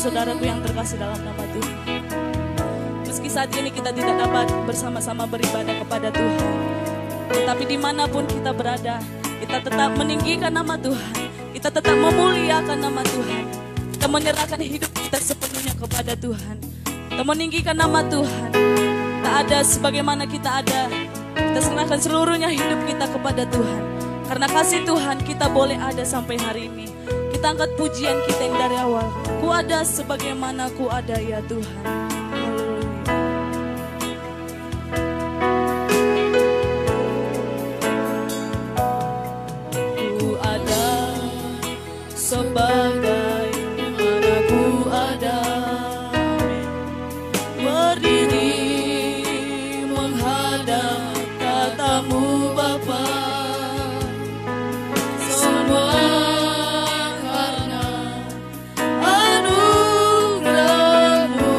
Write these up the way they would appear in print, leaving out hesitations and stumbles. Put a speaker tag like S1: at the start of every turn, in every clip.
S1: saudaraku yang terkasih dalam nama Tuhan. Meski saat ini kita tidak dapat bersama-sama beribadah kepada Tuhan, tetapi dimanapun kita berada, kita tetap meninggikan nama Tuhan, kita tetap memuliakan nama Tuhan, kita menyerahkan hidup kita sepenuhnya kepada Tuhan, kita meninggikan nama Tuhan. Tak ada sebagaimana kita ada, kita serahkan seluruhnya hidup kita kepada Tuhan. Karena kasih Tuhan kita boleh ada sampai hari ini. Kita angkat pujian kita yang dari awal. Ku ada sebagaimana ku ada ya Tuhan. Ku ada sebagaimana ku ada. Berdiri menghadap tatamu Bapa. Semua karena anugerah-Mu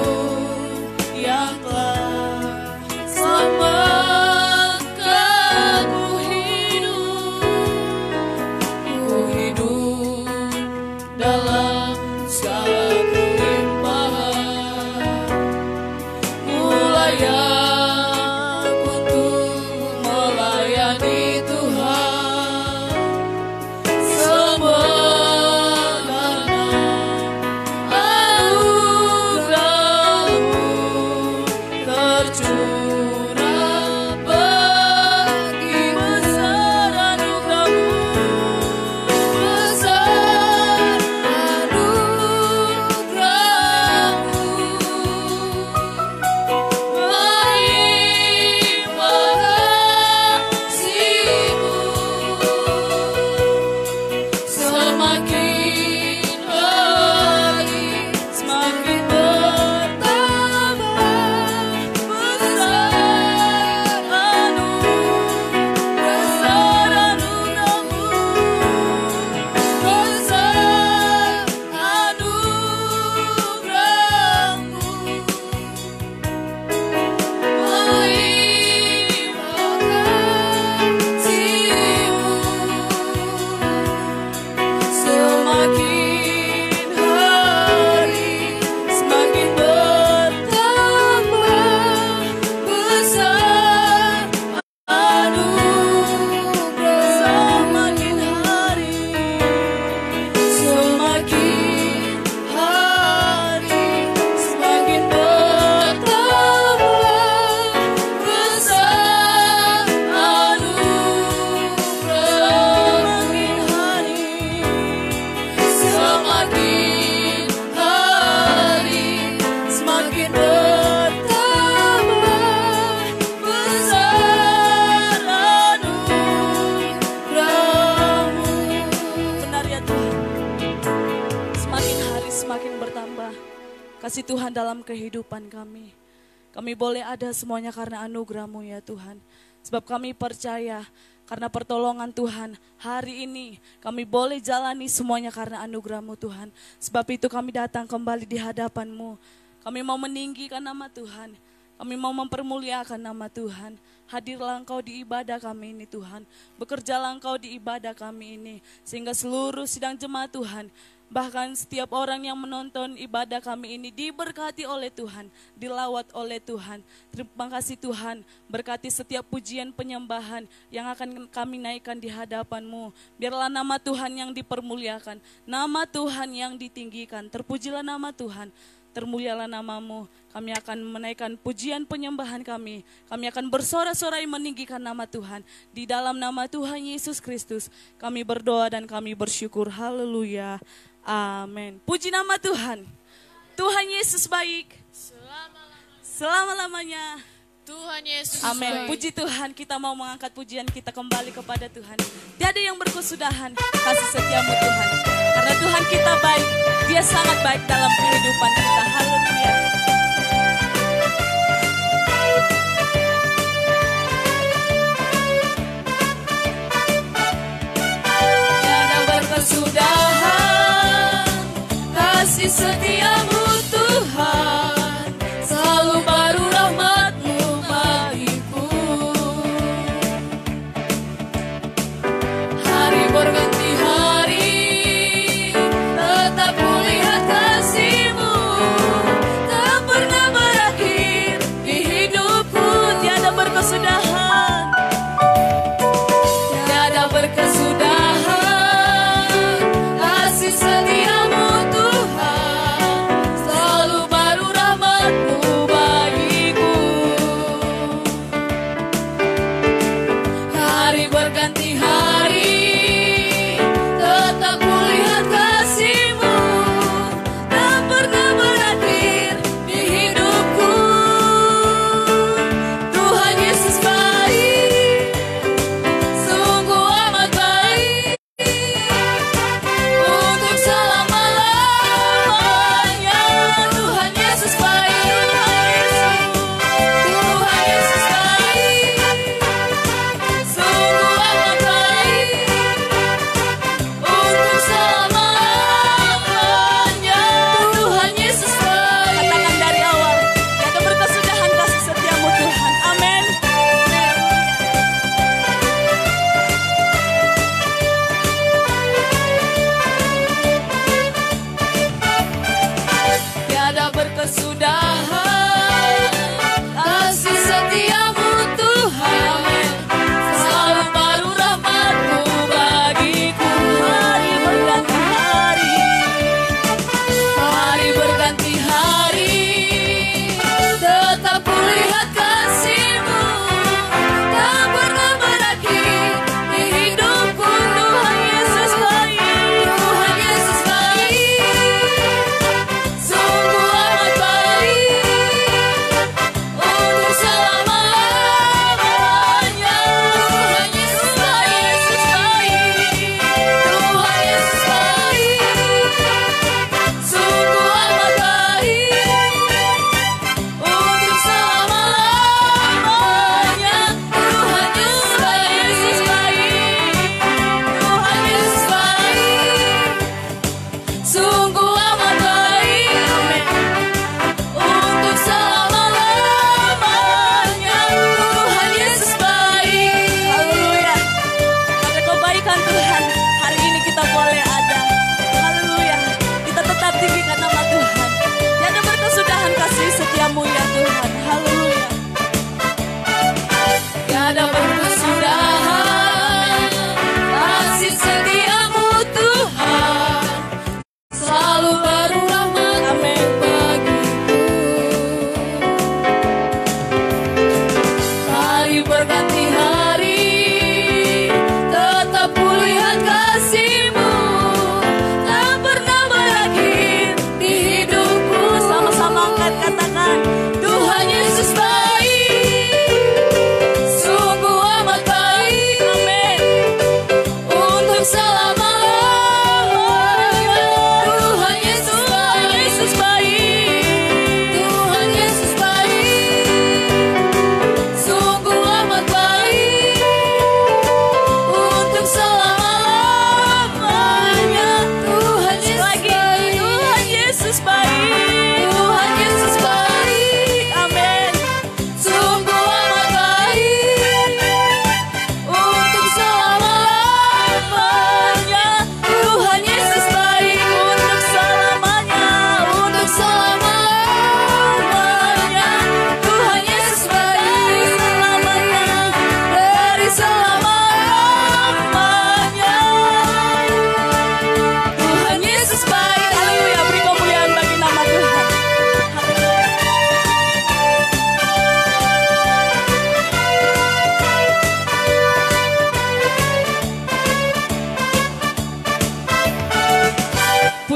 S1: kasih Tuhan dalam kehidupan kami. Kami boleh ada semuanya karena anugerah-Mu ya Tuhan. Sebab kami percaya karena pertolongan Tuhan, hari ini kami boleh jalani semuanya karena anugerah-Mu Tuhan. Sebab itu kami datang kembali di hadapan-Mu. Kami mau meninggikan nama Tuhan. Kami mau mempermuliakan nama Tuhan. Hadirlah Engkau di ibadah kami ini Tuhan. Bekerjalah Engkau di ibadah kami ini. Sehingga seluruh sidang jemaat Tuhan, bahkan setiap orang yang menonton ibadah kami ini diberkati oleh Tuhan, dilawat oleh Tuhan. Terima kasih Tuhan, berkati setiap pujian penyembahan yang akan kami naikkan di hadapan-Mu. Biarlah nama Tuhan yang dipermuliakan, nama Tuhan yang ditinggikan. Terpujilah nama Tuhan, termulialah nama-Mu. Kami akan menaikkan pujian penyembahan kami. Kami akan bersorak-sorai meninggikan nama Tuhan. Di dalam nama Tuhan Yesus Kristus, kami berdoa dan kami bersyukur. Haleluya. Amin. Puji nama Tuhan. Tuhan Yesus baik. Selama-lamanya.
S2: Tuhan Yesus
S1: Amin.
S2: baik.
S1: Puji Tuhan, kita mau mengangkat pujian kita kembali kepada Tuhan. Tiada yang berkesudahan, kasih setiamu Tuhan. Karena Tuhan kita baik, Dia sangat baik dalam kehidupan kita. Haleluya. Tiada berkesudahan, kasih setiamu Tuhan. Selalu baru rahmat-Mu bagiku. Hari berganti hari, tetap kulihat kasih-Mu.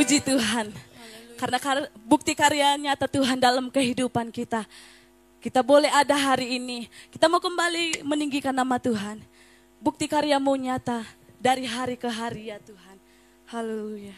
S1: Puji Tuhan. Karena bukti karya nyata Tuhan dalam kehidupan kita. Kita boleh ada hari ini. Kita mau kembali meninggikan nama Tuhan. Bukti karya-Mu nyata dari hari ke hari ya Tuhan. Haleluya.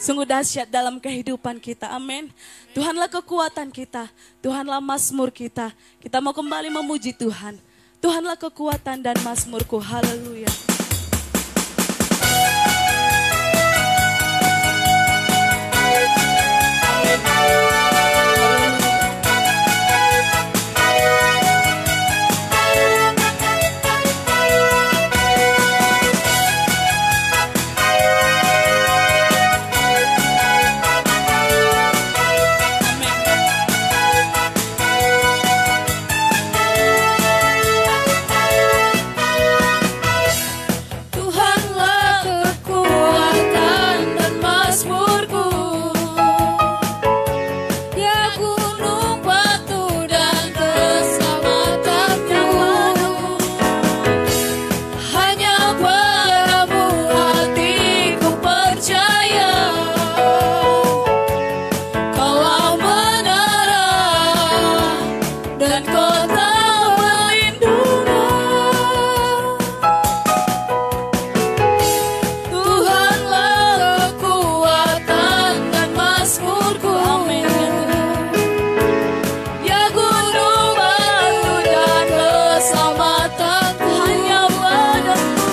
S1: Sungguh dahsyat dalam kehidupan kita, amin. Tuhanlah kekuatan kita, Tuhanlah mazmur kita. Kita mau kembali memuji Tuhan. Tuhanlah kekuatan dan mazmurku, haleluya. dan kota perlindungan. Tuhanlah kekuatan dan mazmurku. Amin ya Tuhan. Ya gunung batu dan keselamatan hanya padamu,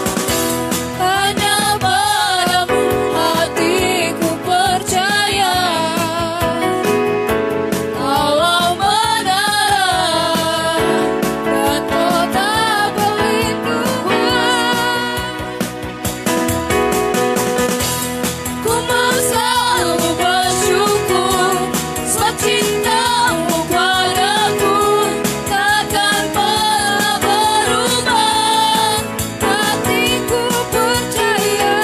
S1: hanya padamu hatiku percaya. Allah menara dan kota perlindungan. Ku mau selalu bersyukur sebab cintamu padaku takkan pernah berubah. Hatiku percaya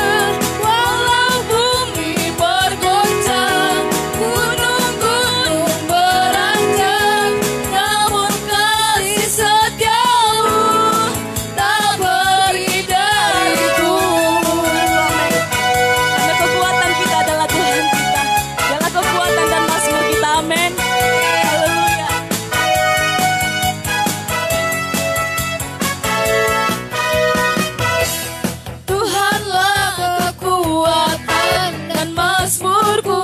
S1: walau bumi bergoncang, gunung-gunung beranjak, namun kasih setiamu tak pergi dariku. Karena kekuatan kita adalah Tuhan kita. Dialah kekuatan dan mazmur kita. Amin. Haleluya. Tuhanlah kekuatan dan mazmurku.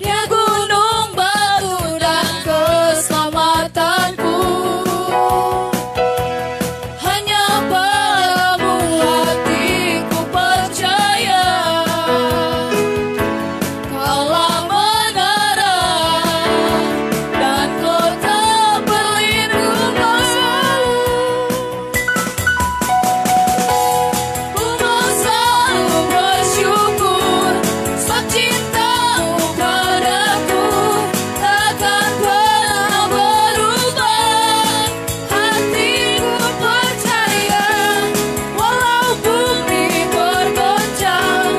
S1: Dia gunung batu dan keselamatanku. Hanya padamu hatiku percaya. Kaulah menara dan kota perlindungan. Ku mau selalu bersyukur sebab cintamu padaku takkan pernah berubah. Hatiku percaya walau bumi bergoncang,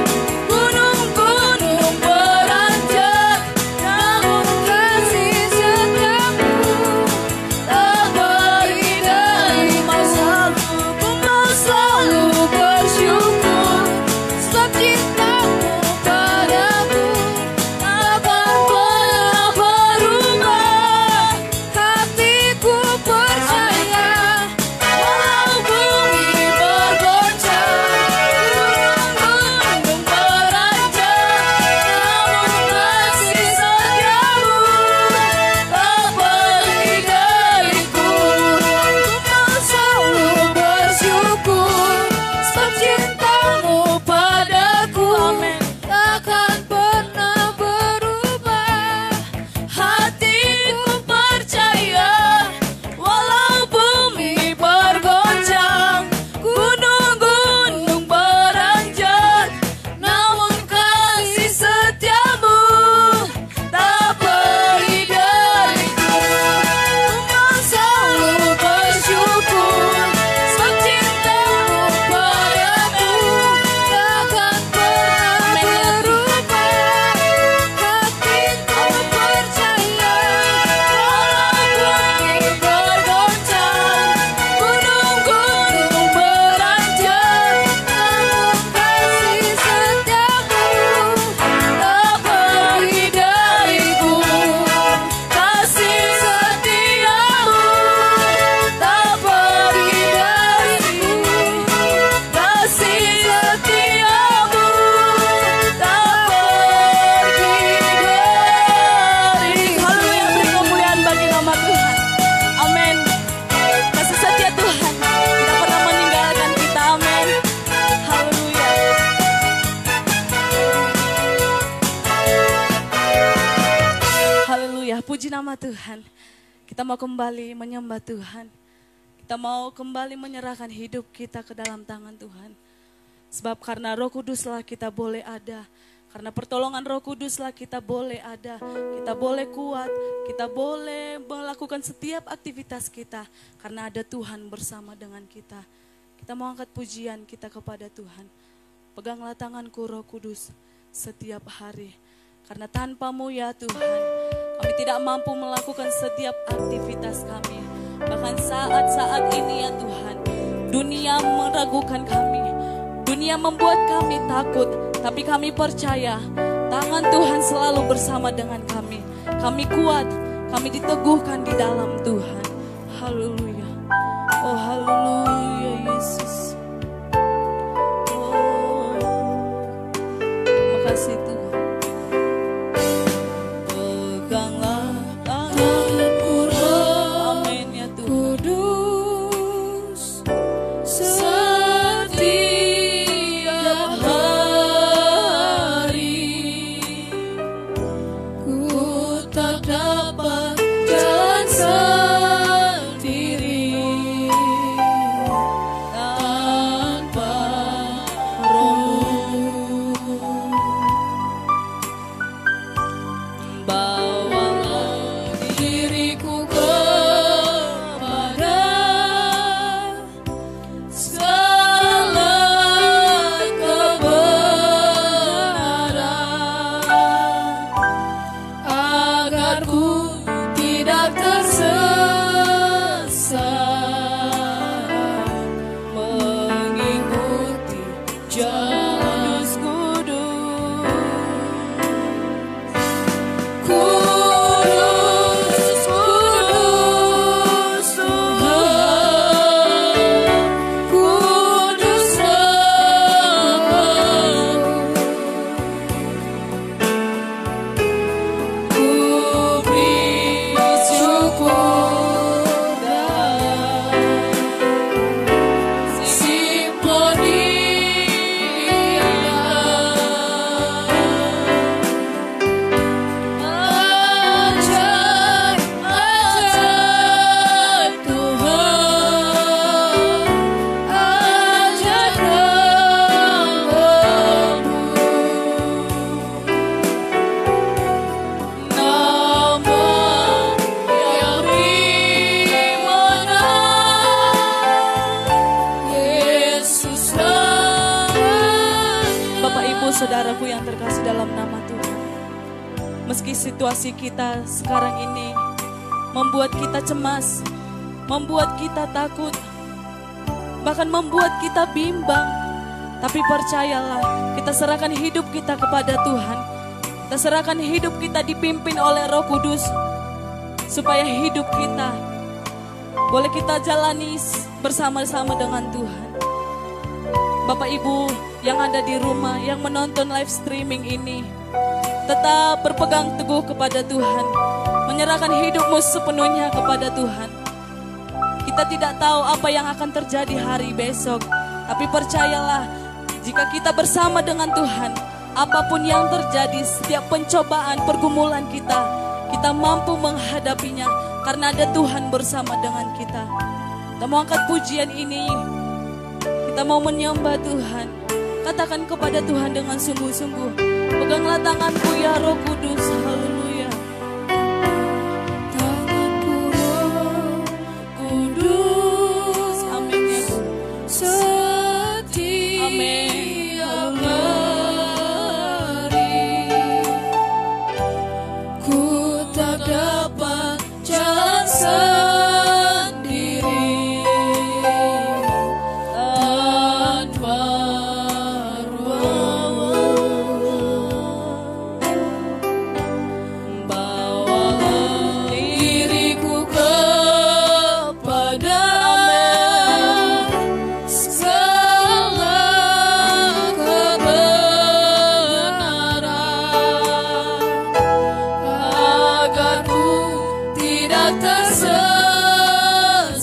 S1: gunung-gunung beranjak, namun kasih setiamu tak pergi dari masaku. Ku mau selalu bersyukur sebab cintamu padaku takkan pernah berubah. Hatiku percaya walau bumi bergoncang, gunung-gunung beranjak, namun kasih setiamu tak pergi dariku. Ku mau selalu bersyukur sebab cintamu padaku takkan pernah berubah. Hatiku percaya walau bumi bergoncang, gunung-gunung beranjak, namun kasih setiamu tak pergi dariku. Ku mau selalu bersyukur sebab cintamu padaku takkan pernah berubah. Hatiku percaya walau bumi bergoncang, gunung-gunung beranjak, namun kasih setiamu tak pergi dariku. Kasih setiamu tak pergi dariku. Kasih setiamu tak pergi dariku. Haleluya, beri kemuliaan bagi nama Tuhan. Amin. Kasih setia Tuhan tidak pernah meninggalkan kita. Amin. Haleluya. Haleluya, puji nama Tuhan. Kita mau kembali menyembah Tuhan. Kita mau kembali menyerahkan hidup kita ke dalam tangan Tuhan. Sebab karena Roh Kuduslah kita boleh ada. Karena pertolongan Roh Kuduslah kita boleh ada. Kita boleh kuat. Kita boleh melakukan setiap aktivitas kita. Karena ada Tuhan bersama dengan kita. Kita mau angkat pujian kita kepada Tuhan. Peganglah tanganku Roh Kudus setiap hari. Karena tanpamu ya Tuhan, kami tidak mampu melakukan setiap aktivitas kami. Bahkan saat-saat ini ya Tuhan, dunia meragukan kami. Dunia membuat kami takut, tapi kami percaya tangan Tuhan selalu bersama dengan kami. Kami kuat Kami diteguhkan di dalam Tuhan. Haleluya. Oh haleluya Yesus. Oh, makasih Tuhan. Peganglah tanganku, amin ya Tuhan.
S2: Kudus setiap hari, ku tak dapat jalan sendiri tanpa Roh-Mu. Bawalah diriku kepada segala kebenaran, agar ku tidak tersesat mengikuti jalan kudus. Kudus, kudus Tuhan, kudus Rabb-Ku. Ku beri syukur dan simfoni ajaib, ajaib Tuhan, ajaib nama-Mu. Nama yang dimana Yesus
S1: Bapak Ibu Saudaraku yang terkasih dalam nama Tuhan. Meski situasi kita sekarang ini membuat kita cemas, membuat kita takut, bahkan membuat kita bimbang, tapi percayalah, kita serahkan hidup kita kepada Tuhan. Kita serahkan hidup kita dipimpin oleh Roh Kudus, supaya hidup kita boleh kita jalani bersama-sama dengan Tuhan. Bapak Ibu yang ada di rumah, yang menonton live streaming ini, tetap berpegang teguh kepada Tuhan, menyerahkan hidupmu sepenuhnya kepada Tuhan. Kita tidak tahu apa yang akan terjadi hari besok, tapi percayalah, jika kita bersama dengan Tuhan, apapun yang terjadi, setiap pencobaan, pergumulan kita mampu menghadapinya, karena ada Tuhan bersama dengan kita. Kita mau angkat pujian ini, kita mau menyembah Tuhan. Katakan kepada Tuhan dengan sungguh-sungguh, peganglah tanganku ya Roh Kudus, haleluya.
S2: tanganku Roh Kudus,
S1: Amin ya Tuhan.
S2: setiap
S1: Amin.
S2: hari, ku tak dapat jalan sendiri tanpa bawalah diriku kepada segala kebenaran, agar ku tidak tersesat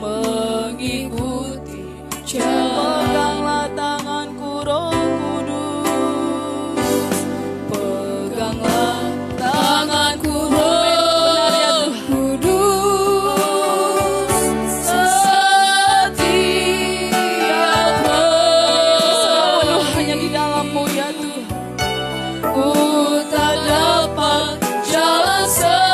S2: mengikuti jalan.
S1: Peganglah tanganku Roh Kudus,
S2: Peganglah tanganku
S1: benar ya
S2: Roh
S1: Tuhan.
S2: Kudus, setiap
S1: Penuh
S2: hari,
S1: hanya di dalam-Mu ya Tuhan.
S2: ku tak dapat jalan sendiri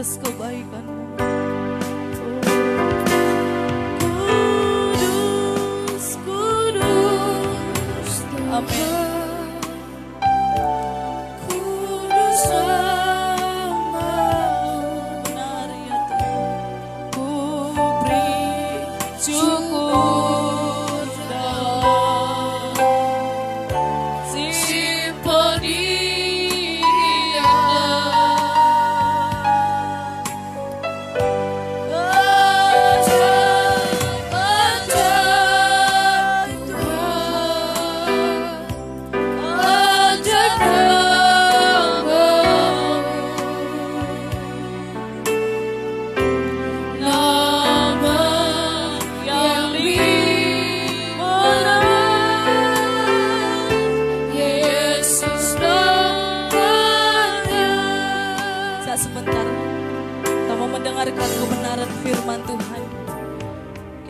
S1: atas kebaikan-Mu. Kudus, kudus, amin.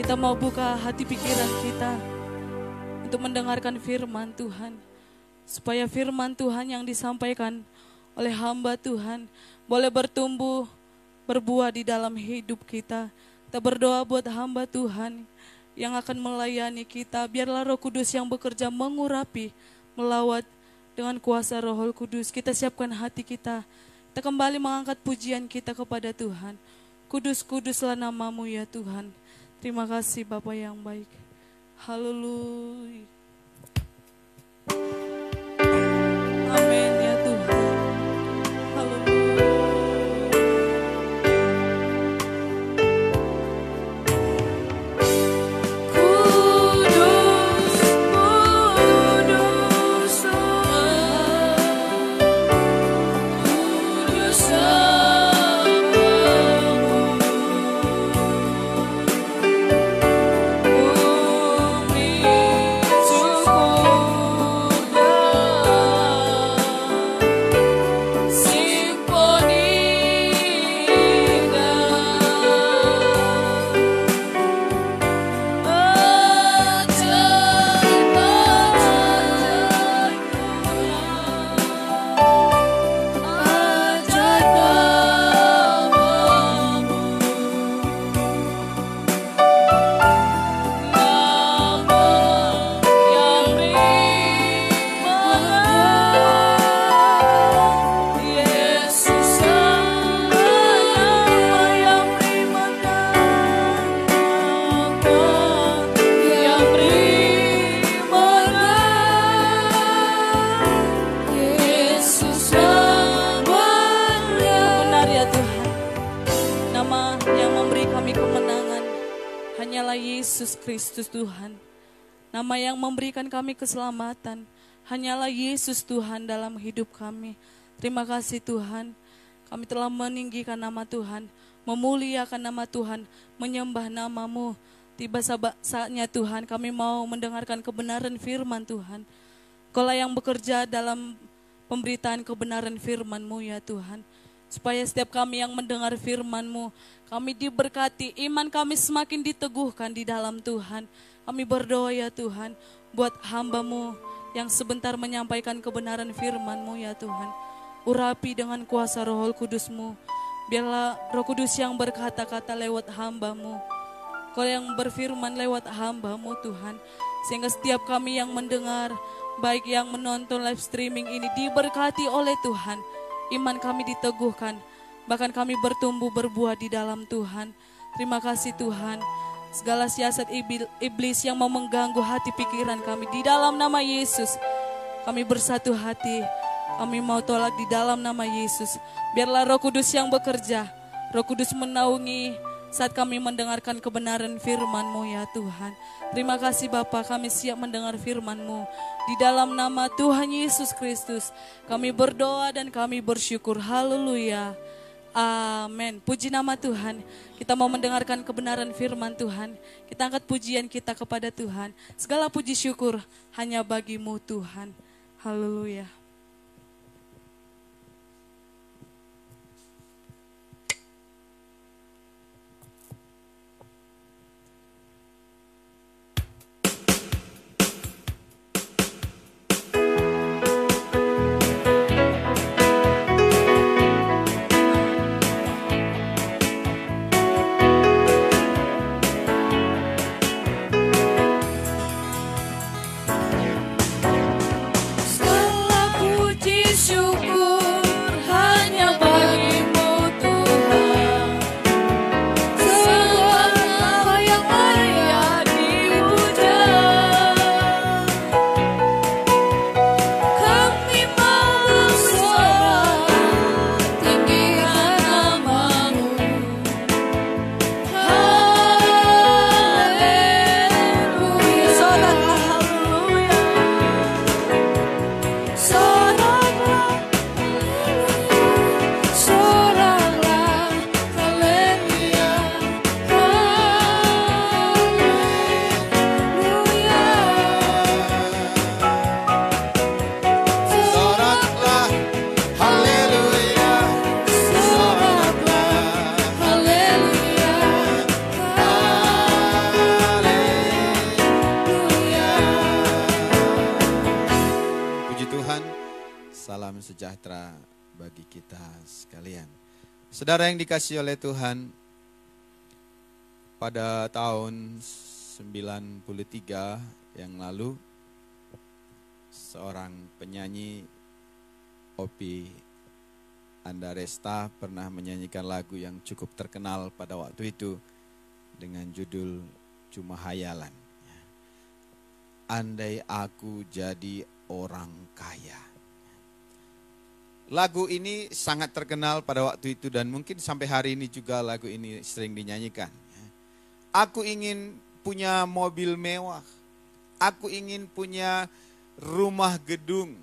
S1: Kita mau buka hati pikiran kita untuk mendengarkan firman Tuhan. Supaya firman Tuhan yang disampaikan oleh hamba Tuhan boleh bertumbuh, berbuah di dalam hidup kita. Kita berdoa buat hamba Tuhan yang akan melayani kita. Biarlah Roh Kudus yang bekerja mengurapi, melawat dengan kuasa Roh Kudus. Kita siapkan hati kita. Kita kembali mengangkat pujian kita kepada Tuhan. Kudus-kuduslah nama-Mu ya Tuhan. Terima kasih Bapa yang baik. Haleluya. Amin ya Tuhan. Haleluya. Kudus, kudus, kudus. Yesus Kristus Tuhan. Nama yang memberikan kami keselamatan hanyalah Yesus Tuhan dalam hidup kami. Terima kasih Tuhan. Kami telah meninggikan nama Tuhan, memuliakan nama Tuhan, menyembah nama-Mu. Tiba saatnya Tuhan kami mau mendengarkan kebenaran firman Tuhan. Kaulah yang bekerja dalam pemberitaan kebenaran firman-Mu ya Tuhan. Supaya setiap kami yang mendengar firman-Mu, kami diberkati, iman kami semakin diteguhkan di dalam Tuhan. Kami berdoa ya Tuhan, buat hamba-Mu yang sebentar menyampaikan kebenaran firman-Mu ya Tuhan. Urapi dengan kuasa Roh Kudus-Mu. Biarlah Roh Kudus yang berkata-kata lewat hamba-Mu. Kau yang berfirman lewat hamba-Mu Tuhan. Sehingga setiap kami yang mendengar, baik yang menonton live streaming ini diberkati oleh Tuhan. Iman kami diteguhkan, bahkan kami bertumbuh berbuah di dalam Tuhan. Terima kasih Tuhan. Segala siasat iblis yang mau mengganggu hati pikiran kami di dalam nama Yesus. Kami bersatu hati, kami mau tolak di dalam nama Yesus. Biarlah Roh Kudus yang bekerja, Roh Kudus menaungi saat kami mendengarkan kebenaran firman-Mu ya Tuhan. Terima kasih Bapa, kami siap mendengar firman-Mu. Di dalam nama Tuhan Yesus Kristus, kami berdoa dan kami bersyukur. Haleluya. Amin. Puji nama Tuhan. Kita mau mendengarkan kebenaran firman Tuhan. Kita angkat pujian kita kepada Tuhan. Segala puji syukur hanya bagi-Mu Tuhan. Haleluya.
S3: sejahtera bagi kita sekalian. Saudara yang dikasihi oleh Tuhan, pada tahun 93 yang lalu, seorang penyanyi Opi Andaresta pernah menyanyikan lagu yang cukup terkenal pada waktu itu dengan judul Cuma Hayalan. Andai aku jadi orang kaya. Lagu ini sangat terkenal pada waktu itu dan mungkin sampai hari ini juga lagu ini sering dinyanyikan. Aku ingin punya mobil mewah. Aku ingin punya rumah gedung.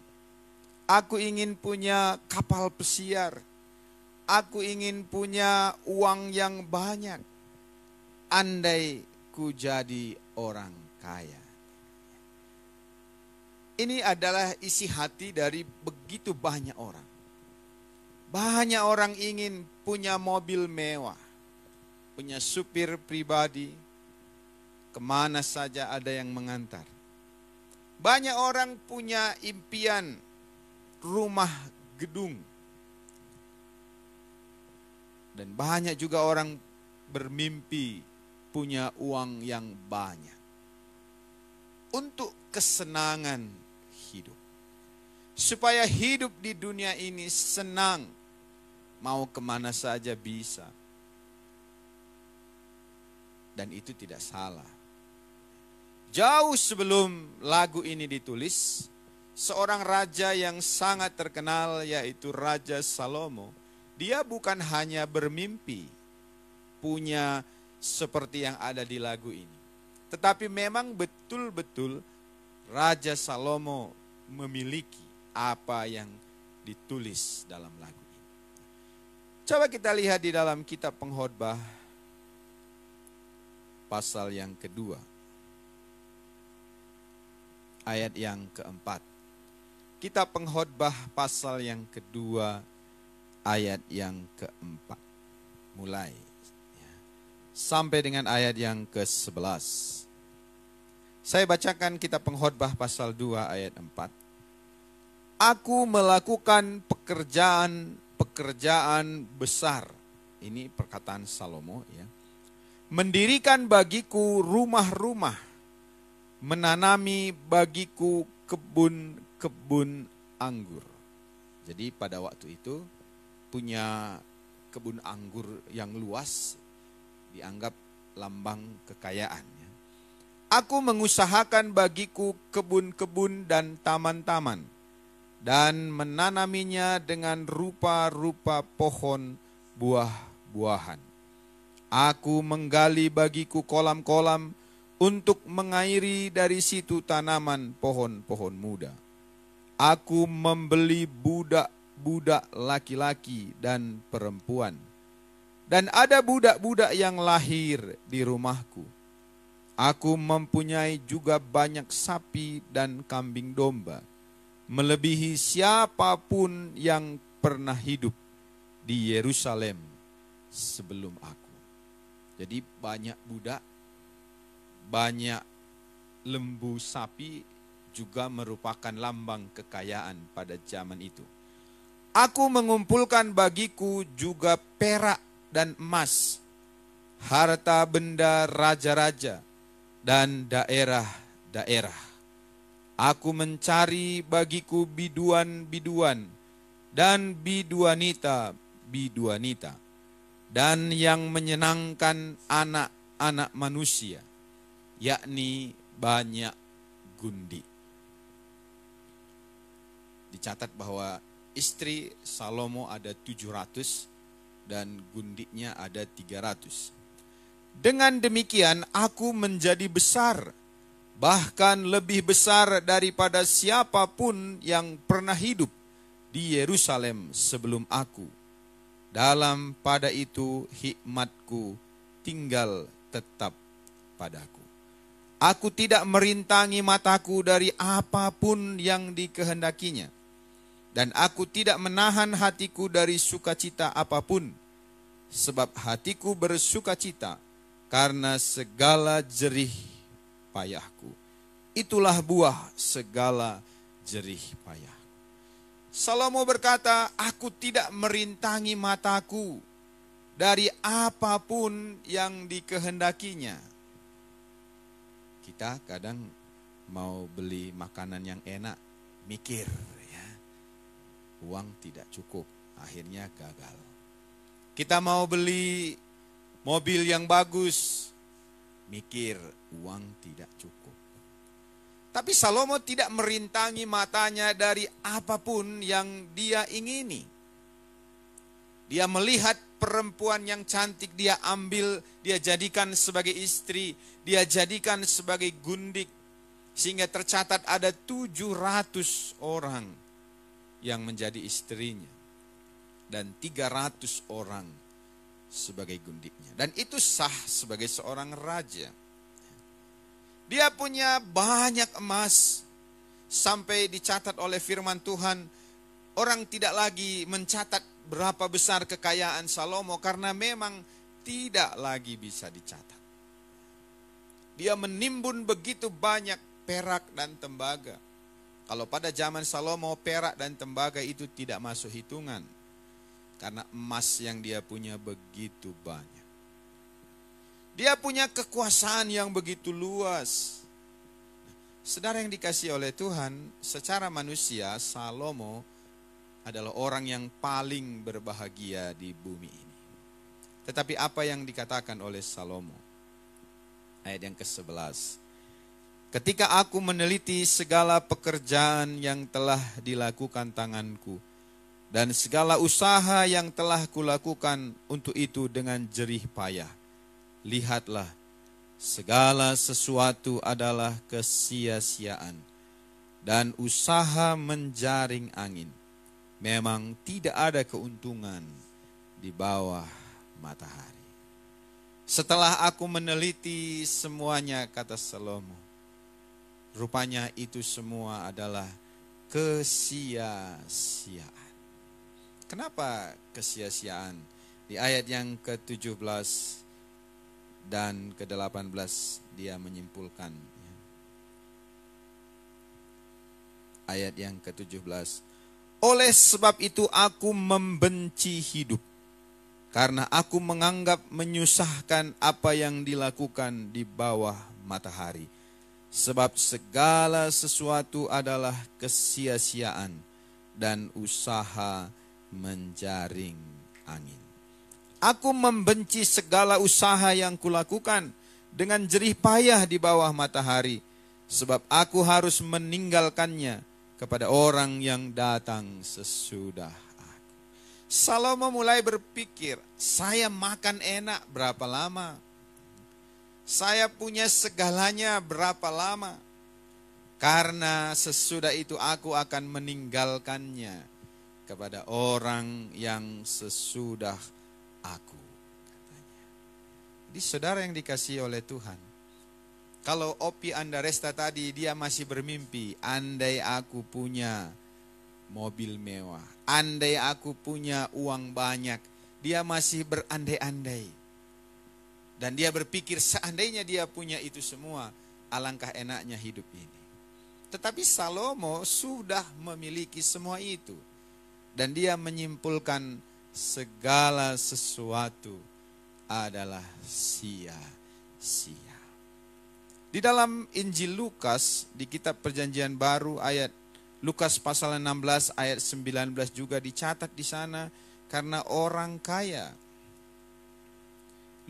S3: Aku ingin punya kapal pesiar. Aku ingin punya uang yang banyak. Andai ku jadi orang kaya. Ini adalah isi hati dari begitu banyak orang. Banyak orang ingin punya mobil mewah, punya supir pribadi, kemana saja ada yang mengantar. Banyak orang punya impian rumah gedung. Dan banyak juga orang bermimpi punya uang yang banyak. Untuk kesenangan hidup. Supaya hidup di dunia ini senang. Mau kemana saja bisa. Dan itu tidak salah. Jauh sebelum lagu ini ditulis, seorang raja yang sangat terkenal yaitu Raja Salomo, dia bukan hanya bermimpi punya seperti yang ada di lagu ini. Tetapi memang betul-betul Raja Salomo memiliki apa yang ditulis dalam lagu ini. Coba kita lihat di dalam kitab Pengkhotbah pasal yang kedua, ayat yang keempat. Kitab Pengkhotbah pasal yang kedua, ayat yang keempat. Mulai sampai dengan ayat yang ke-11. Saya bacakan kitab Pengkhotbah pasal 2 ayat 4. Aku melakukan pekerjaan besar. Ini perkataan Salomo ya. Mendirikan bagiku rumah-rumah. Menanami bagiku kebun-kebun anggur. Jadi pada waktu itu punya kebun anggur yang luas dianggap lambang kekayaan. Aku mengusahakan bagiku kebun-kebun dan taman-taman dan menanaminya dengan rupa-rupa pohon buah-buahan. Aku menggali bagiku kolam-kolam untuk mengairi dari situ tanaman pohon-pohon muda. Aku membeli budak-budak laki-laki dan perempuan. Dan ada budak-budak yang lahir di rumahku. Aku mempunyai juga banyak sapi dan kambing domba, melebihi siapapun yang pernah hidup di Yerusalem sebelum aku. Jadi banyak budak, banyak lembu sapi juga merupakan lambang kekayaan pada zaman itu. Aku mengumpulkan bagiku juga perak dan emas, harta benda raja-raja dan daerah-daerah. Aku mencari bagiku biduan-biduan dan biduanita, dan yang menyenangkan anak-anak manusia, yakni banyak gundi. Dicatat bahwa istri Salomo ada 700 dan gundinya ada 300. Dengan demikian aku menjadi besar, bahkan lebih besar daripada siapapun yang pernah hidup di Yerusalem sebelum aku. Dalam pada itu hikmatku tinggal tetap padaku. Aku tidak merintangi mataku dari apapun yang dikehendakinya. Dan aku tidak menahan hatiku dari sukacita apapun. Sebab hatiku bersukacita karena segala jerih payahku. Itulah buah segala jerih payah. Salomo berkata, aku tidak merintangi mataku dari apapun yang dikehendakinya. Kita kadang mau beli makanan yang enak, mikir ya, uang tidak cukup, akhirnya gagal. Kita mau beli mobil yang bagus, mikir uang tidak cukup. Tapi Salomo tidak merintangi matanya dari apapun yang dia ingini. Dia melihat perempuan yang cantik, dia ambil, dia jadikan sebagai istri, dia jadikan sebagai gundik. Sehingga tercatat ada 700 orang yang menjadi istrinya. Dan 300 orang sebagai gundiknya. Dan itu sah sebagai seorang raja. Dia punya banyak emas, sampai dicatat oleh firman Tuhan, orang tidak lagi mencatat berapa besar kekayaan Salomo karena memang tidak lagi bisa dicatat. Dia menimbun begitu banyak perak dan tembaga. Kalau pada zaman Salomo, perak dan tembaga itu tidak masuk hitungan, karena emas yang dia punya begitu banyak. Dia punya kekuasaan yang begitu luas. Saudara yang dikasihi oleh Tuhan, secara manusia Salomo adalah orang yang paling berbahagia di bumi ini. Tetapi apa yang dikatakan oleh Salomo? Ayat yang ke-11. Ketika aku meneliti segala pekerjaan yang telah dilakukan tanganku, dan segala usaha yang telah kulakukan untuk itu dengan jerih payah, lihatlah, segala sesuatu adalah kesia-siaan dan usaha menjaring angin. Memang tidak ada keuntungan di bawah matahari. Setelah aku meneliti semuanya, kata Salomo, rupanya itu semua adalah kesia-siaan. Kenapa kesia-siaan? Di ayat yang ke-17 dan ke-18 dia menyimpulkan. Ayat yang ke-17. Oleh sebab itu aku membenci hidup, karena aku menganggap menyusahkan apa yang dilakukan di bawah matahari. Sebab segala sesuatu adalah kesia-siaan dan usaha menjaring angin. Aku membenci segala usaha yang kulakukan dengan jerih payah di bawah matahari, sebab aku harus meninggalkannya kepada orang yang datang sesudah aku. Salomo mulai berpikir, saya makan enak berapa lama? Saya punya segalanya berapa lama? Karena sesudah itu aku akan meninggalkannya kepada orang yang sesudah aku, katanya. Jadi saudara yang dikasihi oleh Tuhan, kalau Opi Andaresta tadi dia masih bermimpi, andai aku punya mobil mewah, andai aku punya uang banyak, dia masih berandai-andai. Dan dia berpikir seandainya dia punya itu semua, alangkah enaknya hidup ini. Tetapi Salomo sudah memiliki semua itu. Dan dia menyimpulkan segala sesuatu adalah sia-sia. Di dalam Injil Lukas, di kitab Perjanjian Baru, ayat Lukas pasal 16 ayat 19 juga dicatat di sana, karena orang kaya.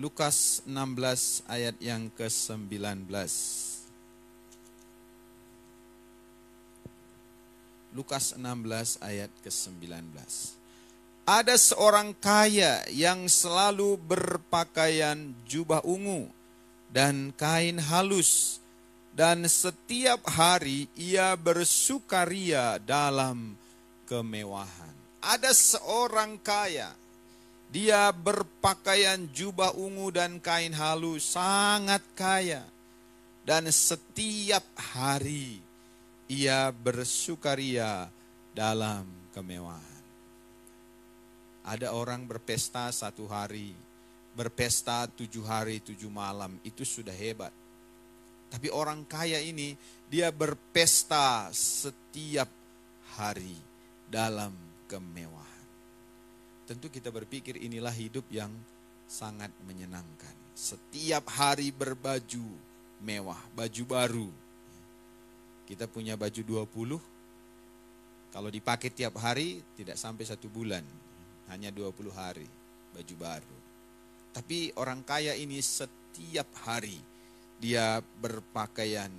S3: Lukas 16 ayat yang ke-19. Lukas 16 ayat ke-19. Ada seorang kaya yang selalu berpakaian jubah ungu dan kain halus, dan setiap hari ia bersukaria dalam kemewahan. Ada seorang kaya, dia berpakaian jubah ungu dan kain halus, sangat kaya, dan setiap hari ia bersukaria dalam kemewahan. Ada orang berpesta 1 hari, berpesta 7 hari 7 malam, itu sudah hebat. Tapi orang kaya ini, dia berpesta setiap hari. dalam kemewahan. Tentu kita berpikir inilah hidup yang sangat menyenangkan. Setiap hari berbaju mewah, baju baru. Kita punya baju 20, kalau dipakai tiap hari tidak sampai 1 bulan. Hanya 20 hari baju baru. Tapi orang kaya ini setiap hari dia berpakaian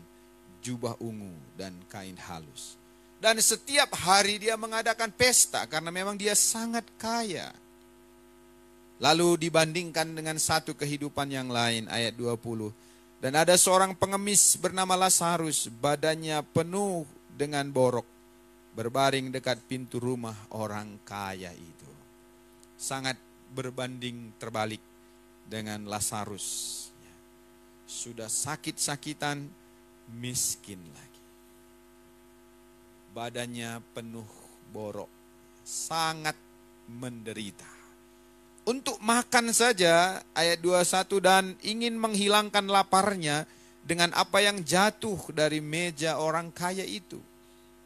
S3: jubah ungu dan kain halus. Dan setiap hari dia mengadakan pesta karena memang dia sangat kaya. Lalu dibandingkan dengan satu kehidupan yang lain, ayat 20. Dan ada seorang pengemis bernama Lazarus, badannya penuh dengan borok, berbaring dekat pintu rumah orang kaya itu. Sangat berbanding terbalik dengan Lazarus. Sudah sakit-sakitan, miskin lagi. Badannya penuh borok, sangat menderita. Untuk makan saja, ayat 21, dan ingin menghilangkan laparnya dengan apa yang jatuh dari meja orang kaya itu.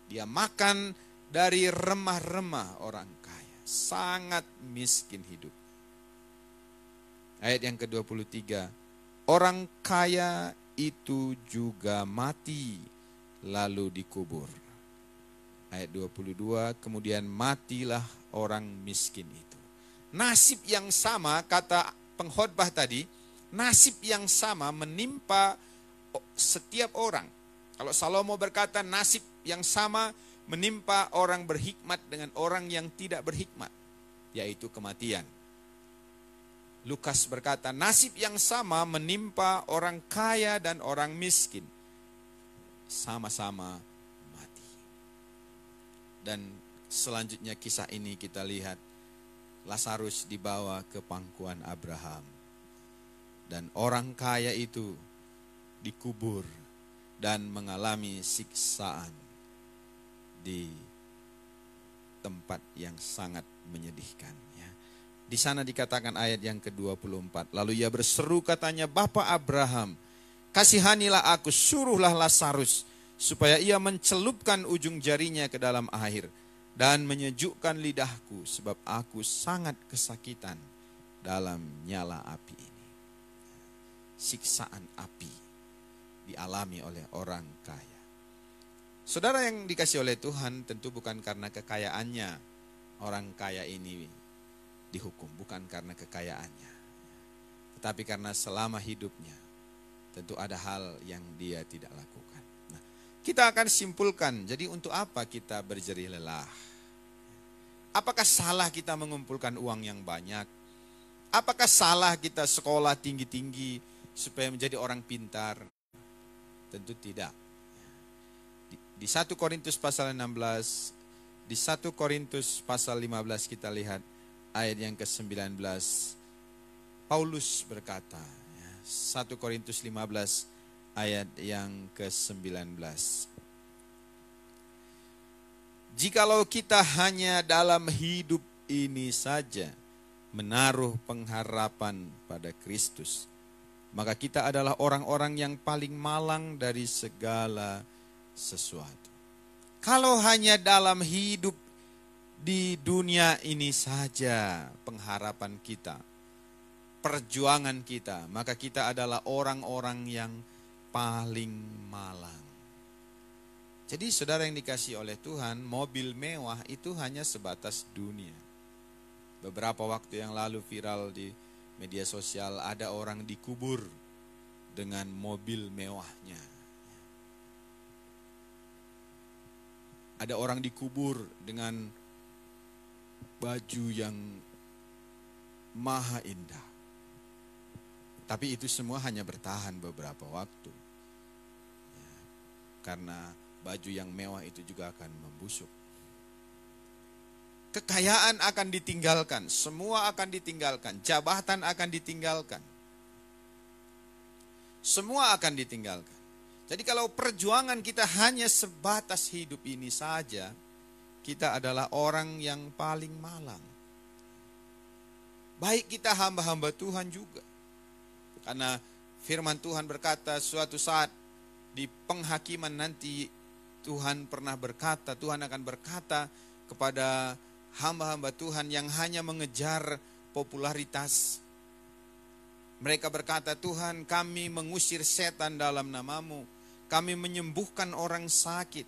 S3: Dia makan dari remah-remah orang kaya. Sangat miskin hidup. Ayat yang ke-23. Orang kaya itu juga mati lalu dikubur. Ayat 22. Kemudian matilah orang miskin itu. Nasib yang sama, kata pengkhotbah tadi, nasib yang sama menimpa setiap orang. Kalau Salomo berkata nasib yang sama menimpa orang berhikmat dengan orang yang tidak berhikmat, yaitu kematian. Lukas berkata nasib yang sama menimpa orang kaya dan orang miskin, sama-sama mati. Dan selanjutnya kisah ini kita lihat, Lazarus dibawa ke pangkuan Abraham. Dan orang kaya itu dikubur dan mengalami siksaan di tempat yang sangat menyedihkan. Ya. Di sana dikatakan ayat yang ke-24. Lalu ia berseru katanya, Bapa Abraham, kasihanilah aku, suruhlah Lazarus, supaya ia mencelupkan ujung jarinya ke dalam air dan menyejukkan lidahku, sebab aku sangat kesakitan dalam nyala api ini. Siksaan api dialami oleh orang kaya. Saudara yang dikasih oleh Tuhan, tentu bukan karena kekayaannya orang kaya ini dihukum, bukan karena kekayaannya. Tetapi karena selama hidupnya tentu ada hal yang dia tidak lakukan. Nah, kita akan simpulkan, jadi untuk apa kita berjerih lelah? Apakah salah kita mengumpulkan uang yang banyak? Apakah salah kita sekolah tinggi-tinggi supaya menjadi orang pintar? Tentu tidak. Di 1 Korintus pasal 16, di 1 Korintus pasal 15 kita lihat ayat yang ke-19. Paulus berkata, 1 Korintus 15 ayat yang ke-19. Jikalau kita hanya dalam hidup ini saja menaruh pengharapan pada Kristus, maka kita adalah orang-orang yang paling malang dari segala sesuatu. Kalau hanya dalam hidup di dunia ini saja pengharapan kita, perjuangan kita, maka kita adalah orang-orang yang paling malang. Jadi saudara yang dikasih oleh Tuhan, mobil mewah itu hanya sebatas dunia. Beberapa waktu yang lalu viral di media sosial, ada orang dikubur dengan mobil mewahnya. Ada orang dikubur dengan baju yang maha indah. Tapi itu semua hanya bertahan beberapa waktu. Ya, karena baju yang mewah itu juga akan membusuk. Kekayaan akan ditinggalkan, semua akan ditinggalkan, jabatan akan ditinggalkan. Semua akan ditinggalkan. Jadi kalau perjuangan kita hanya sebatas hidup ini saja, kita adalah orang yang paling malang. Baik kita hamba-hamba Tuhan juga. Karena firman Tuhan berkata suatu saat di penghakiman nanti Tuhan pernah berkata, Tuhan akan berkata kepada hamba-hamba Tuhan yang hanya mengejar popularitas. Mereka berkata, Tuhan, kami mengusir setan dalam nama-Mu, kami menyembuhkan orang sakit.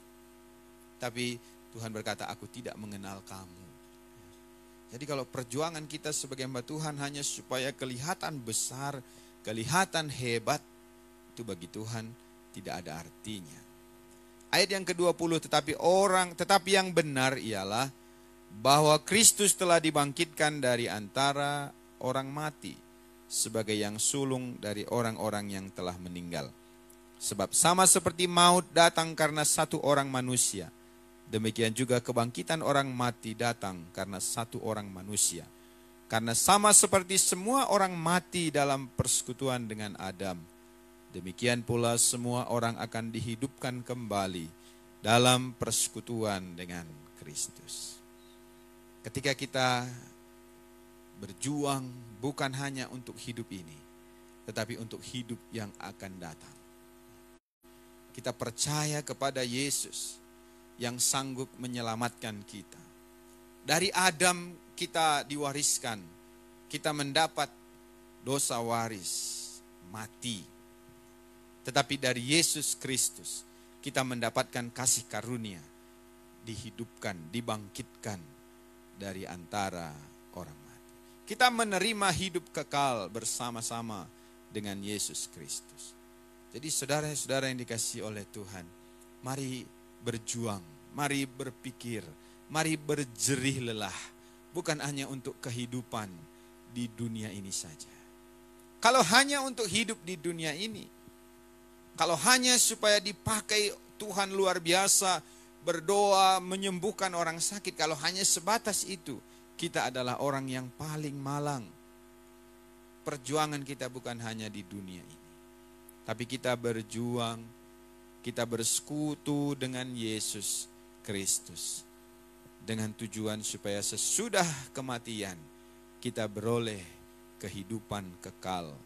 S3: Tapi Tuhan berkata, aku tidak mengenal kamu. Jadi kalau perjuangan kita sebagai hamba Tuhan hanya supaya kelihatan besar, kelihatan hebat, itu bagi Tuhan tidak ada artinya. Ayat yang ke-20, tetapi yang benar ialah bahwa Kristus telah dibangkitkan dari antara orang mati sebagai yang sulung dari orang-orang yang telah meninggal. Sebab sama seperti maut datang karena satu orang manusia, demikian juga kebangkitan orang mati datang karena satu orang manusia. Karena sama seperti semua orang mati dalam persekutuan dengan Adam, demikian pula semua orang akan dihidupkan kembali dalam persekutuan dengan Kristus. Ketika kita berjuang bukan hanya untuk hidup ini, tetapi untuk hidup yang akan datang. Kita percaya kepada Yesus yang sanggup menyelamatkan kita. Dari Adam kita diwariskan, kita mendapat dosa waris, mati. Tetapi dari Yesus Kristus kita mendapatkan kasih karunia, dihidupkan, dibangkitkan dari antara orang mati. Kita menerima hidup kekal bersama-sama dengan Yesus Kristus. Jadi saudara-saudara yang dikasihi oleh Tuhan, mari berjuang, mari berpikir, mari berjerih lelah. Bukan hanya untuk kehidupan di dunia ini saja. Kalau hanya untuk hidup di dunia ini, kalau hanya supaya dipakai Tuhan luar biasa, berdoa, menyembuhkan orang sakit, kalau hanya sebatas itu, kita adalah orang yang paling malang. Perjuangan kita bukan hanya di dunia ini, tapi kita berjuang, kita bersekutu dengan Yesus Kristus. Dengan tujuan supaya sesudah kematian, kita beroleh kehidupan kekal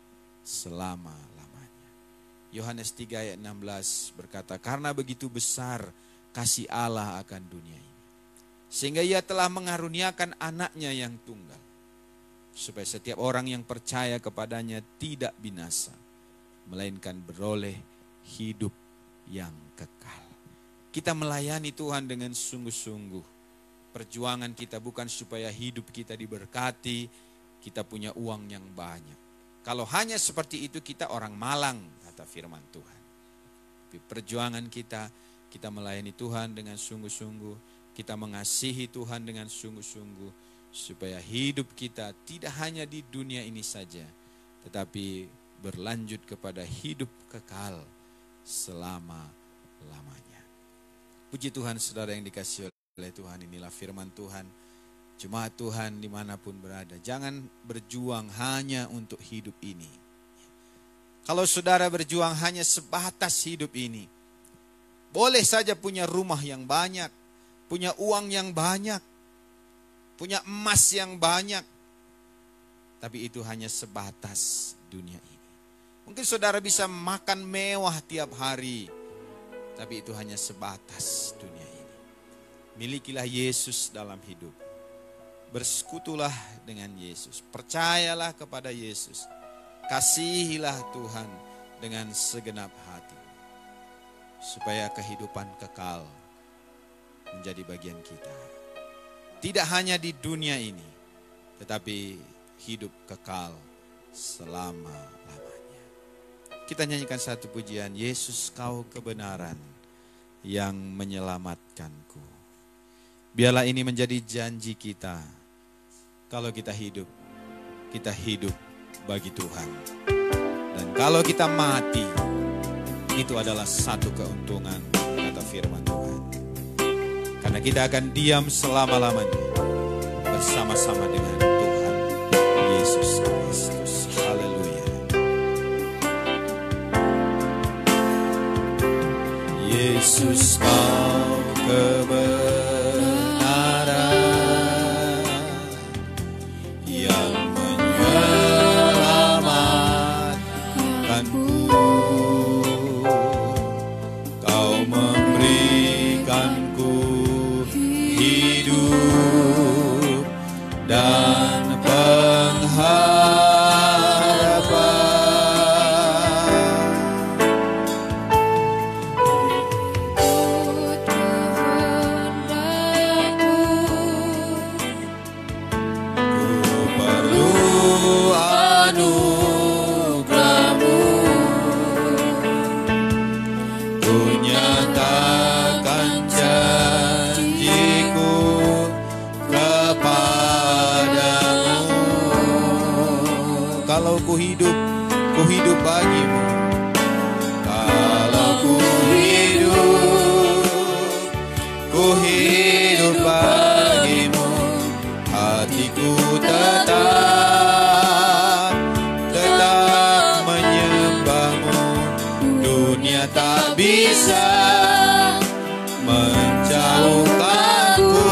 S3: selama-lamanya. Yohanes 3 ayat 16 berkata, karena begitu besar kasih Allah akan dunia ini, sehingga Ia telah mengaruniakan anaknya yang tunggal, supaya setiap orang yang percaya kepadanya tidak binasa, melainkan beroleh hidup yang kekal. Kita melayani Tuhan dengan sungguh-sungguh. Perjuangan kita bukan supaya hidup kita diberkati, kita punya uang yang banyak. Kalau hanya seperti itu kita orang malang, kata firman Tuhan. Tapi perjuangan kita melayani Tuhan dengan sungguh-sungguh, kita mengasihi Tuhan dengan sungguh-sungguh, supaya hidup kita tidak hanya di dunia ini saja, tetapi berlanjut kepada hidup kekal selama-lamanya. Puji Tuhan, saudara yang dikasihi oleh Tuhan, inilah firman Tuhan. Jemaat Tuhan dimanapun berada, jangan berjuang hanya untuk hidup ini. Kalau saudara berjuang hanya sebatas hidup ini, boleh saja punya rumah yang banyak, punya uang yang banyak, punya emas yang banyak, tapi itu hanya sebatas dunia ini. Mungkin saudara bisa makan mewah tiap hari, tapi itu hanya sebatas dunia ini. Milikilah Yesus dalam hidup. Bersekutulah dengan Yesus. Percayalah kepada Yesus. Kasihilah Tuhan dengan segenap hati, supaya kehidupan kekal menjadi bagian kita. Tidak hanya di dunia ini, tetapi hidup kekal selama-lamanya. Kita nyanyikan satu pujian, Yesus Kau kebenaran yang menyelamatkanku. Biarlah ini menjadi janji kita. Kalau kita hidup bagi Tuhan. Dan kalau kita mati, itu adalah satu keuntungan, kata firman Tuhan. Karena kita akan diam selama-lamanya bersama-sama dengan Tuhan Yesus Kristus. Haleluya. Yesus Kau kebenaran yang menyelamatkanku. Kau memberikanku hidup hidup bagimu. Kalau ku hidup bagimu, hatiku tetap menyembahmu. Dunia tak bisa menjauhkanku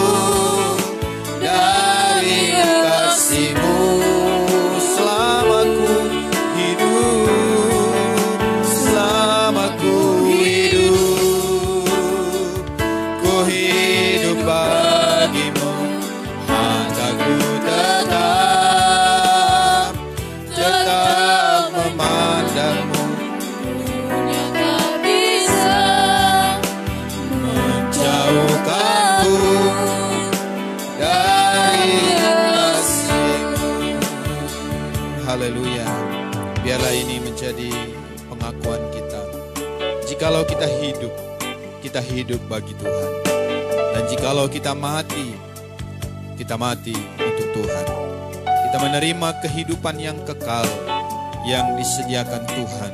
S3: dari kasih-Mu. Selama ku hidup bagimu, mataku tetap memandangmu.
S2: Dunia tak bisa
S3: Menjauhkanku dari kasih-Mu. Haleluya. Biarlah ini menjadi pengakuan kita. Jikalau kita hidup bagi Tuhan. Dan jikalau kita mati untuk Tuhan. Kita menerima kehidupan yang kekal yang disediakan Tuhan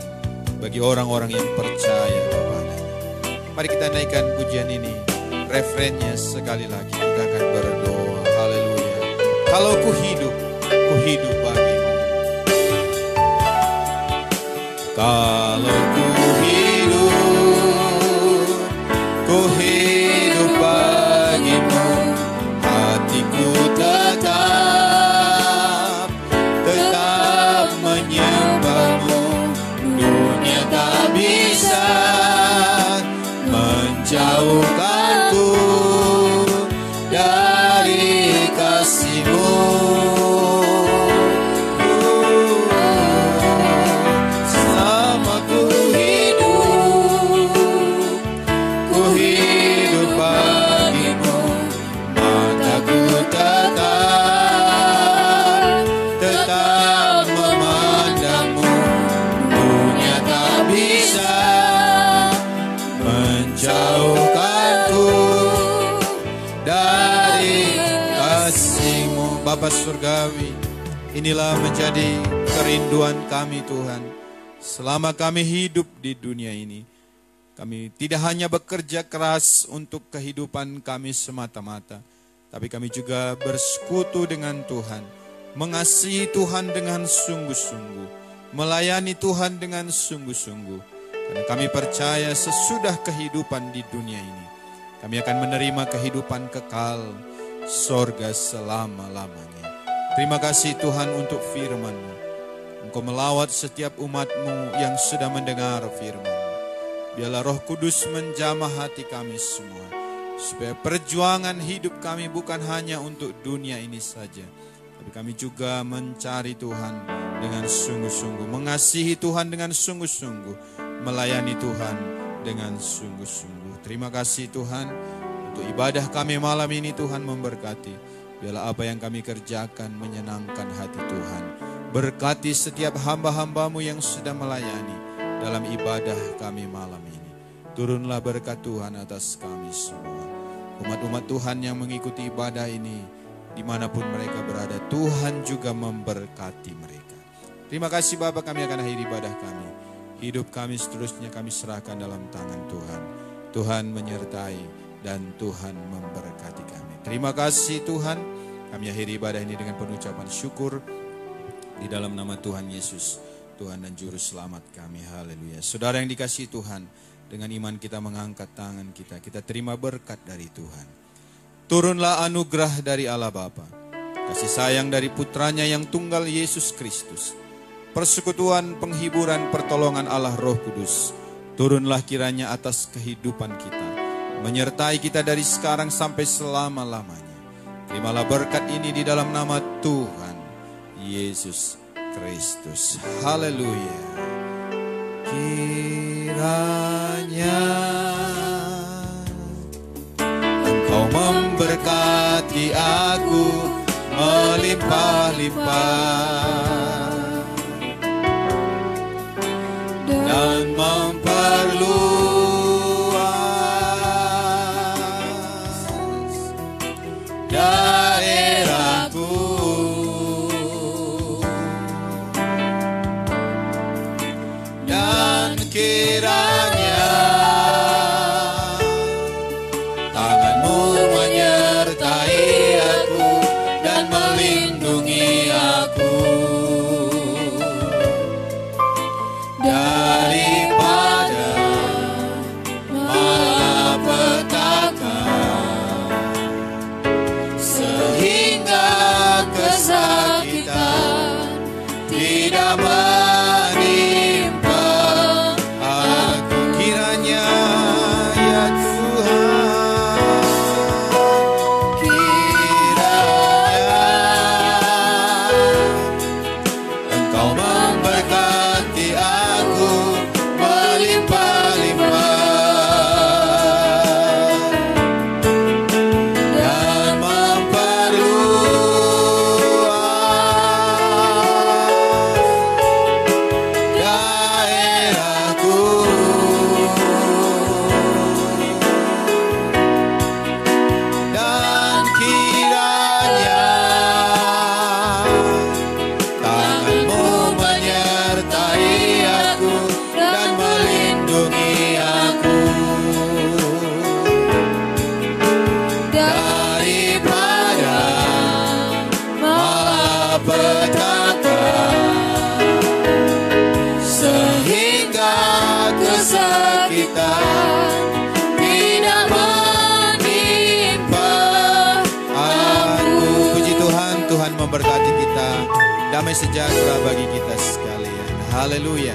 S3: bagi orang-orang yang percaya kepada-Nya. Mari kita naikkan pujian ini, refrennya sekali lagi. Kita akan berdoa. Haleluya. Kalau ku hidup bagimu. Kalau ku hidup bagimu, hatiku tetap menyembahmu. Dunia tak bisa menjauhkanku dari kasih-Mu. Selama ku hidup bagimu, mataku tetap memandangmu. Dunia tak bisa menjauhkanku dari kasih-Mu. Bapa Surgawi, inilah menjadi kerinduan kami Tuhan. Selama kami hidup di dunia ini, kami tidak hanya bekerja keras untuk kehidupan kami semata-mata, tapi kami juga bersekutu dengan Tuhan, mengasihi Tuhan dengan sungguh-sungguh, melayani Tuhan dengan sungguh-sungguh. Karena kami percaya sesudah kehidupan di dunia ini, kami akan menerima kehidupan kekal, sorga selama-lamanya. Terima kasih Tuhan untuk firman-Mu. Engkau melawat setiap umat-Mu yang sudah mendengar firman-Mu. Biarlah Roh Kudus menjamah hati kami semua, supaya perjuangan hidup kami bukan hanya untuk dunia ini saja, tapi kami juga mencari Tuhan dengan sungguh-sungguh, mengasihi Tuhan dengan sungguh-sungguh, melayani Tuhan dengan sungguh-sungguh. Terima kasih Tuhan untuk ibadah kami malam ini. Tuhan memberkati. Biarlah apa yang kami kerjakan menyenangkan hati Tuhan. Berkati setiap hamba-hamba-Mu yang sudah melayani dalam ibadah kami malam ini. Turunlah berkat Tuhan atas kami semua. Umat-umat Tuhan yang mengikuti ibadah ini, dimanapun mereka berada, Tuhan juga memberkati mereka. Terima kasih Bapa, kami akan akhiri ibadah kami. Hidup kami seterusnya kami serahkan dalam tangan Tuhan. Tuhan menyertai dan Tuhan memberkati kami. Terima kasih Tuhan, kami akhiri ibadah ini dengan pengucapan syukur di dalam nama Tuhan Yesus, Tuhan dan Juru Selamat kami. Haleluya. Saudara yang dikasihi Tuhan, dengan iman kita mengangkat tangan kita, kita terima berkat dari Tuhan. Turunlah anugerah dari Allah Bapa, kasih sayang dari putranya yang tunggal Yesus Kristus, persekutuan, penghiburan, pertolongan Allah Roh Kudus, turunlah kiranya atas kehidupan kita, menyertai kita dari sekarang sampai selama-lamanya. Terimalah berkat ini di dalam nama Tuhan Yesus Kristus. Haleluya. Kiranya Engkau memberkati aku melimpah-limpah dan memperluas daerahku. kiranya tanganmu menyertai aku dan melindungi aku daripada malapetaka, sehingga kesakitan tidak menimpa aku. Kiranya ya Tuhan, kiranya Engkau memberkati aku melimpah-limpah dan memperluas daerahku, dan kiranya tanganmu menyertai aku dan melindungi aku daripada malapetaka, sehingga kesakitan tidak menimpa aku. Puji Tuhan, Tuhan memberkati kita. Damai sejahtera bagi kita sekalian. Haleluya.